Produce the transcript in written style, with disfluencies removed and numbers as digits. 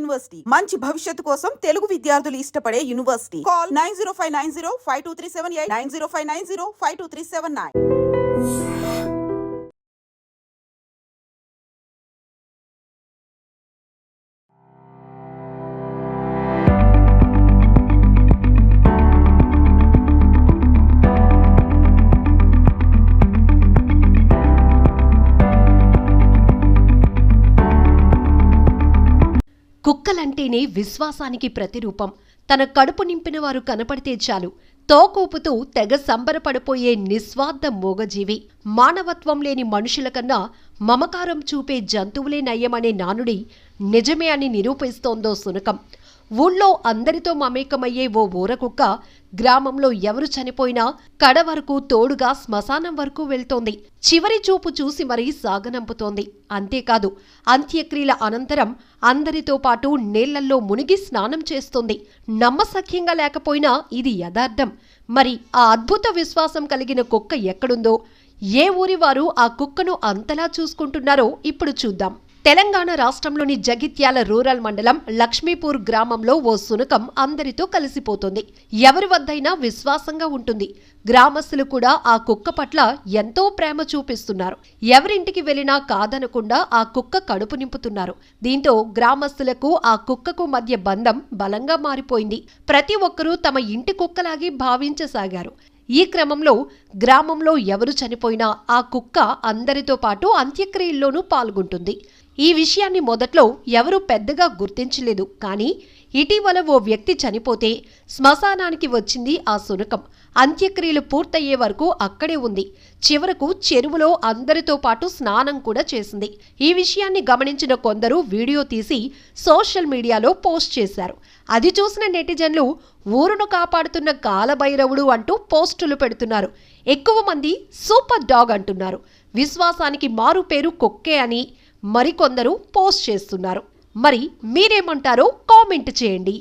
University మంచి భవిష్యత్తు కోసం తెలుగు విద్యార్థులు ఇష్టపడే యూనివర్సిటీ. కాల్ 9059052378 9059052379. కుక్కలంటేనే విశ్వాసానికి ప్రతిరూపం. తన కడుపు నింపిన వారు కనపడితే చాలు తోకూపుతూ తెగ సంబరపడిపోయే నిస్వార్థ మూగజీవి. మానవత్వం లేని మనుషుల కన్నా మమకారం చూపే జంతువులే నయ్యమనే నానుడి నిజమే అని నిరూపిస్తోందో శునకం. ఊళ్ళో అందరితో మమేకమయ్యే ఓ ఊరకుక్క గ్రామంలో ఎవరు చనిపోయినా కడ వరకు తోడుగా శ్మశానం వరకు వెళ్తోంది. చివరి చూపు చూసి మరీ సాగనంపుతోంది. అంతేకాదు, అంత్యక్రియల అనంతరం అందరితో పాటు నీళ్లల్లో మునిగి స్నానం చేస్తోంది. నమ్మశక్యంగా లేకపోయినా ఇది యథార్థం. మరి ఆ అద్భుత విశ్వాసం కలిగిన కుక్క ఎక్కడుందో, ఏ ఊరి వారు ఆ కుక్కను అంతలా చూసుకుంటున్నారో ఇప్పుడు చూద్దాం. తెలంగాణ రాష్ట్రంలోని జగిత్యాల రూరల్ మండలం లక్ష్మీపూర్ గ్రామంలో ఓ శునకం అందరితో కలిసిపోతుంది. ఎవరి వద్దైనా విశ్వాసంగా ఉంటుంది. గ్రామస్తులు కూడా ఆ కుక్క పట్ల ఎంతో ప్రేమ చూపిస్తున్నారు. ఎవరింటికి వెళ్లినా కాదనకుండా ఆ కుక్క కడుపు నింపుతున్నారు. దీంతో గ్రామస్తులకు ఆ కుక్కకు మధ్య బంధం బలంగా మారిపోయింది. ప్రతి ఒక్కరూ తమ ఇంటి కుక్కలాగే భావించసాగారు. ఈ క్రమంలో గ్రామంలో ఎవరు చనిపోయినా ఆ కుక్క అందరితో పాటు అంత్యక్రియల్లోనూ పాల్గొంటుంది. ఈ విషయాన్ని మొదట్లో ఎవరూ పెద్దగా గుర్తించలేదు. కానీ ఇటీవల ఓ వ్యక్తి చనిపోతే శ్మశానానికి వచ్చింది ఆ శునకం. అంత్యక్రియలు పూర్తయ్యే వరకు అక్కడే ఉంది. చివరకు చెరువులో అందరితో పాటు స్నానం కూడా చేసింది. ఈ విషయాన్ని గమనించిన కొందరు వీడియో తీసి సోషల్ మీడియాలో పోస్ట్ చేశారు. అది చూసిన నెటిజన్లు ఊరును కాపాడుతున్న కాలభైరవుడు అంటూ పోస్టులు పెడుతున్నారు. ఎక్కువ మంది సూపర్ డాగ్ అంటున్నారు. విశ్వాసానికి మారు పేరు కుక్కే అని మరికొందరు పోస్ట్ చేస్తున్నారు. మరి మీరేమంటారో కామెంట్ చేయండి.